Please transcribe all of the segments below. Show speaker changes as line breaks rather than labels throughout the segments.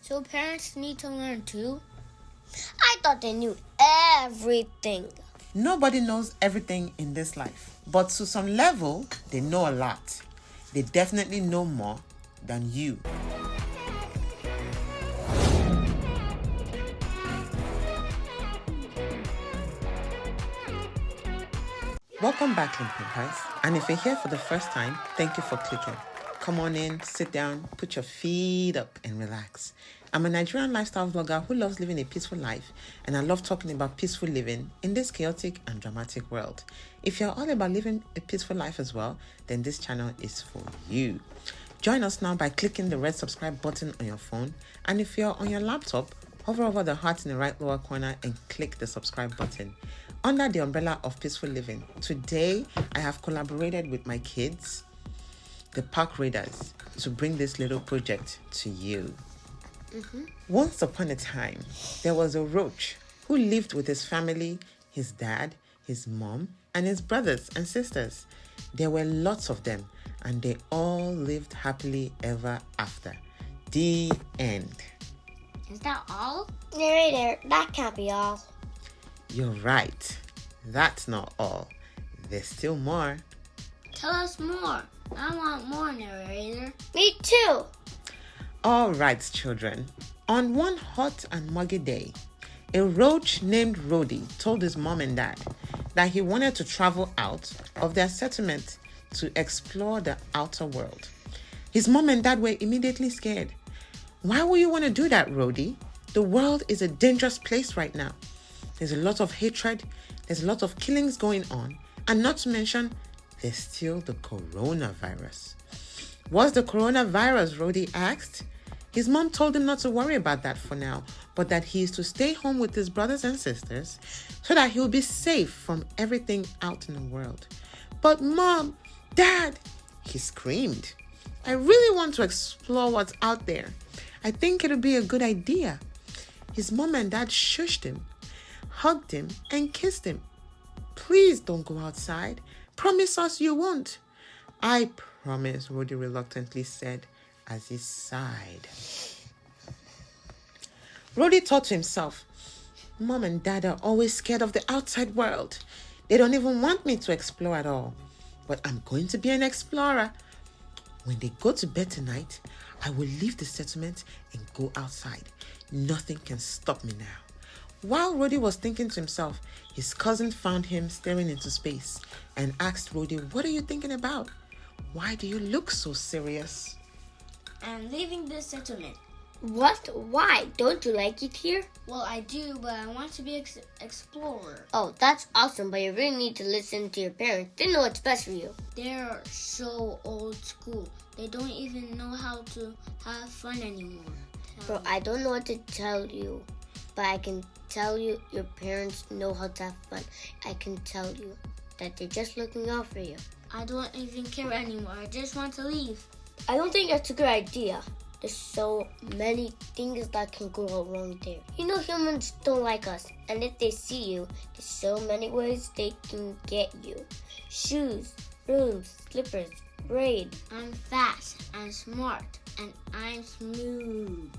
So parents need to learn too?
I thought they knew everything.
Nobody knows everything in this life, but to some level, they know a lot. They definitely know more than you. Welcome back, LinPRinP, and if you're here for the first time, thank you for clicking. Come on in, sit down, put your feet up and relax. I'm a Nigerian lifestyle vlogger who loves living a peaceful life, and I love talking about peaceful living in this chaotic and dramatic world. If you're all about living a peaceful life as well, then this channel is for you. Join us now by clicking the red subscribe button on your phone, and if you're on your laptop, hover over the heart in the right lower corner and click the subscribe button. Under the umbrella of peaceful living, today I have collaborated with my kids, the Park Raiders, to bring this little project to you. Once upon a time, there was a roach who lived with his family, his dad, his mom, and his brothers and sisters. There were lots of them, and they all lived happily ever after. The end.
Is that all?
Narrator, that can't be all.
You're right. That's not all. There's still more.
Tell us more. I want more, narrator.
Me too.
All right, children. On one hot and muggy day, a roach named Rody told his mom and dad that he wanted to travel out of their settlement to explore the outer world. His mom and dad were immediately scared. Why would you want to do that, Rody? The world is a dangerous place right now. There's a lot of hatred, there's a lot of killings going on, and not to mention, there's still the coronavirus. What's the coronavirus? Rody asked. His mom told him not to worry about that for now, but that he is to stay home with his brothers and sisters so that he'll be safe from everything out in the world. But Mom, Dad, he screamed, I really want to explore what's out there. I think it'll be a good idea. His mom and dad shushed him, hugged him, and kissed him. Please don't go outside. Promise us you won't. I promise, Rody reluctantly said as he sighed. Rody thought to himself, Mom and Dad are always scared of the outside world. They don't even want me to explore at all. But I'm going to be an explorer. When they go to bed tonight, I will leave the settlement and go outside. Nothing can stop me now. While Rody was thinking to himself, his cousin found him staring into space and asked Rody, what are you thinking about? Why do you look so serious?
I'm leaving this settlement.
What? Why? Don't you like it here?
Well, I do, but I want to be explorer.
Oh, that's awesome, but you really need to listen to your parents. They know what's best for you.
They're so old school. They don't even know how to have fun anymore.
Bro, I don't know what to tell you, but I can tell you your parents know how to have fun. I can tell you that they're just looking out for you.
I don't even care anymore. I just want to leave.
I don't think that's a good idea. There's so many things that can go wrong there. You know humans don't like us, and if they see you, there's so many ways they can get you. Shoes, brooms, slippers, braid.
I'm fast and smart, and I'm smooth.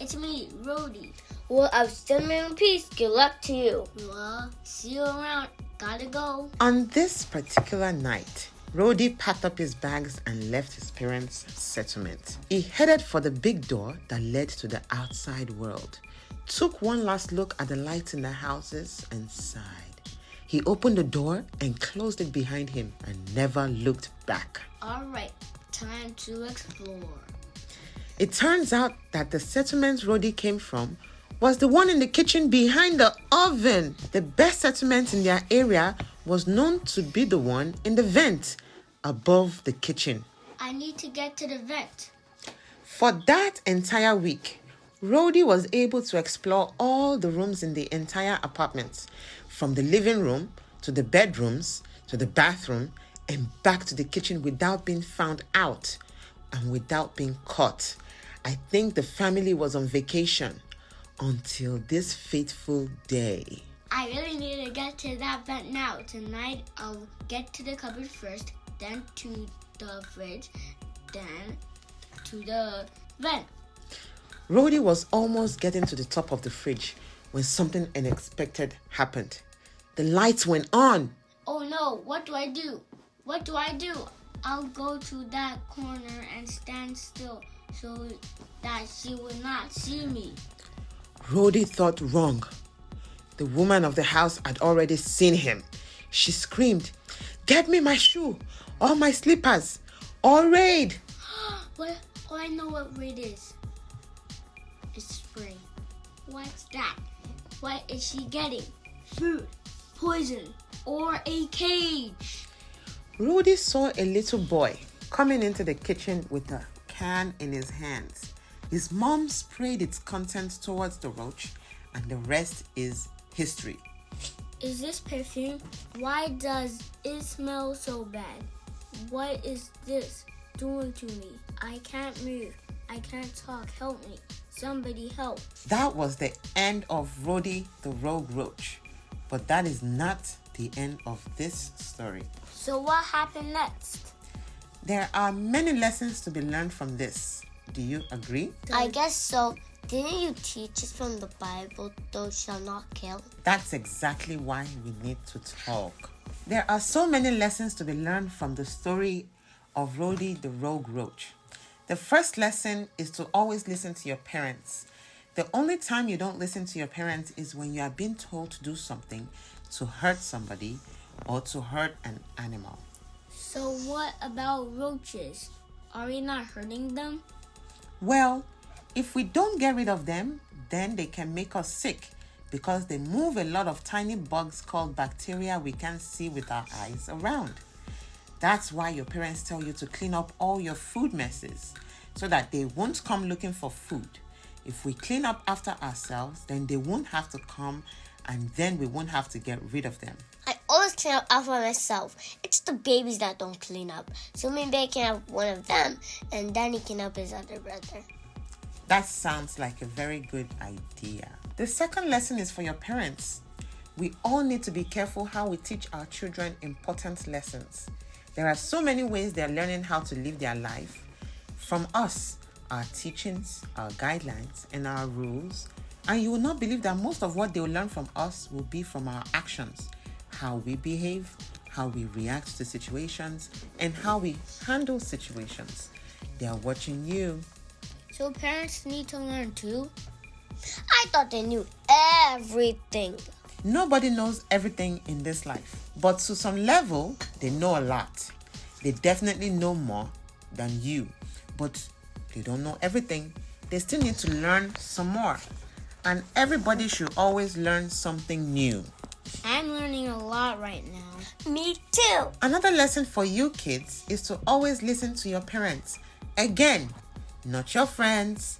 It's me, Rody.
Well, I've still been in peace. Good luck to you.
Well, see you around. Gotta go.
On this particular night, Rody packed up his bags and left his parents' settlement. He headed for the big door that led to the outside world, took one last look at the lights in the houses and sighed. He opened the door and closed it behind him and never looked back.
All right, time to explore.
It turns out that the settlement Rody came from was the one in the kitchen behind the oven. The best settlement in their area was known to be the one in the vent above the kitchen.
I need to get to the vent.
For that entire week, Rody was able to explore all the rooms in the entire apartment, from the living room to the bedrooms to the bathroom and back to the kitchen without being found out and without being caught. I think the family was on vacation until this fateful day.
I really need to get to that vent now. Tonight, I'll get to the cupboard first, then to the fridge, then to the vent.
Rody was almost getting to the top of the fridge when something unexpected happened. The lights went on.
Oh no, what do I do? What do I do? I'll go to that corner and stand still so that she will not see me.
Rody thought wrong. The woman of the house had already seen him. She screamed, "Get me my shoe, or my slippers, or raid."
What? Oh, I know what raid is. It's spray. What's that? What is she getting? Food, poison, or a cage?
Rody saw a little boy coming into the kitchen with a can in his hands. His mom sprayed its contents towards the roach, and the rest is history.
Is this perfume? Why does it smell so bad? What is this doing to me? I can't move. I can't talk. Help me. Somebody help.
That was the end of Rody the Rogue Roach. But that is not the end of this story.
So what happened next?
There are many lessons to be learned from this. Do you agree?
I guess so. Didn't you teach us from the Bible, thou shalt not kill?
That's exactly why we need to talk. There are so many lessons to be learned from the story of Rody the Rogue Roach. The first lesson is to always listen to your parents. The only time you don't listen to your parents is when you are being told to do something to hurt somebody or to hurt an animal.
So what about roaches? Are we not hurting them?
Well, if we don't get rid of them, then they can make us sick because they move a lot of tiny bugs called bacteria we can't see with our eyes around. That's why your parents tell you to clean up all your food messes so that they won't come looking for food. If we clean up after ourselves, then they won't have to come and then we won't have to get rid of them.
I always clean up after myself. It's the babies that don't clean up. So maybe I can have one of them and Danny can help his other brother.
That sounds like a very good idea. The second lesson is for your parents. We all need to be careful how we teach our children important lessons. There are so many ways they are learning how to live their life. From us, our teachings, our guidelines, and our rules. And you will not believe that most of what they will learn from us will be from our actions. How we behave, how we react to situations, and how we handle situations. They are watching you.
So parents need to learn too?
I thought they knew everything.
Nobody knows everything in this life, but to some level, they know a lot. They definitely know more than you, but they don't know everything. They still need to learn some more. And everybody should always learn something new.
I'm learning a lot right now.
Me too.
Another lesson for you kids is to always listen to your parents. Again, not your friends'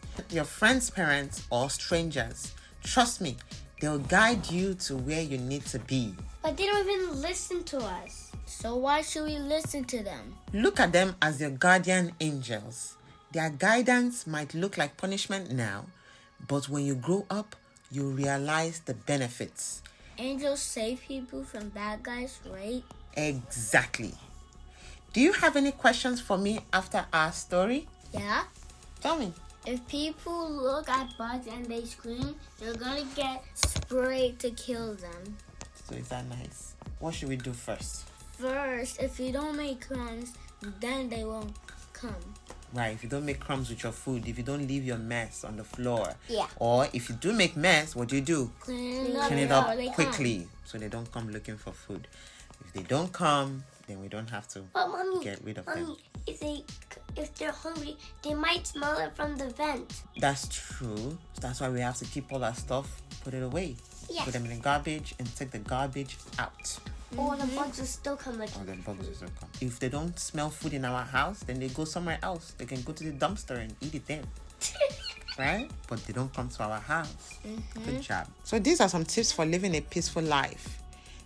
parents, or strangers. Trust me, they'll guide you to where you need to be.
But they don't even listen to us. So why should we listen to them?
Look at them as your guardian angels. Their guidance might look like punishment now, but when you grow up, you'll realize the benefits.
Angels save people from bad guys, right?
Exactly. Do you have any questions for me after our story?
Yeah.
Tell me.
If people look at bugs and they scream, they're gonna get sprayed to kill them.
So is that nice? What should we do first?
First, if you don't make crumbs, then they won't come.
Right, if you don't make crumbs with your food, if you don't leave your mess on the floor.
Yeah.
Or if you do make mess, what do?
Clean
Clean it
before
up
they
quickly
come.
so they don't come looking for food. If they don't come, then we don't have to
But Mommy,
get rid of them.
if they're hungry, they might smell it from the vent.
That's true. That's why we have to keep all our stuff, put it away.
Yeah.
Put them in the garbage and take the garbage out.
Or the bugs will still come like
Or the bugs will still come. If they don't smell food in our house, then they go somewhere else. They can go to the dumpster and eat it there. Right? But they don't come to our house. Good job. So these are some tips for living a peaceful life.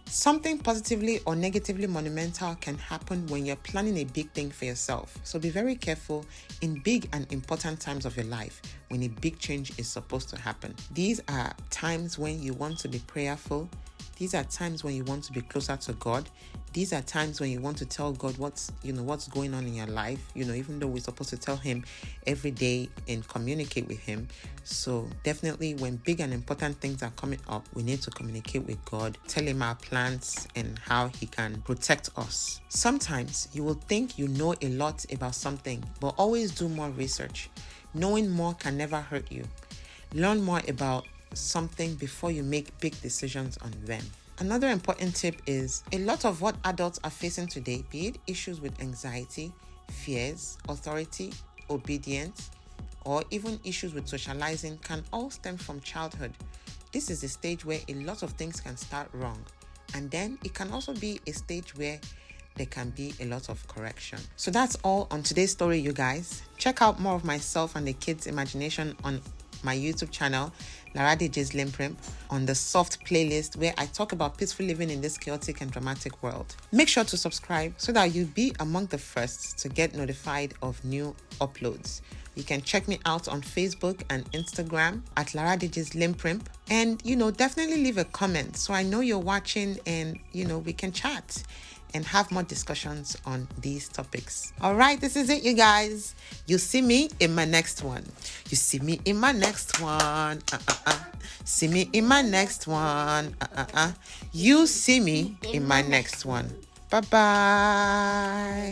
Something positively or negatively monumental can happen when you're planning a big thing for yourself. So be very careful in big and important times of your life when a big change is supposed to happen. These are times when you want to be prayerful. These are times when you want to be closer to God. These are times when you want to tell God what's going on in your life, even though we're supposed to tell him every day and communicate with him. So definitely when big and important things are coming up, we need to communicate with God, tell him our plans and how he can protect us. Sometimes you will think you know a lot about something, but always do more research. Knowing more can never hurt you. Learn more about something before you make big decisions on them. Another important tip is a lot of what adults are facing today, be it issues with anxiety, fears, authority, obedience, or even issues with socializing, can all stem from childhood. This is a stage where a lot of things can start wrong. And then it can also be a stage where there can be a lot of correction. So that's all on today's story, you guys. Check out more of myself and the kids' imagination on my YouTube channel, Laraddiji's LinPRinP, on the soft playlist where I talk about peaceful living in this chaotic and dramatic world. Make sure to subscribe so that you'll be among the first to get notified of new uploads. You can check me out on Facebook and Instagram at Laraddiji's LinPRinP. And, definitely leave a comment so I know you're watching and, we can chat and have more discussions on these topics. All right, this is it, you guys. You see me in my next one. You see me in my next one. See me in my next one. You see me in my next one. Bye-bye.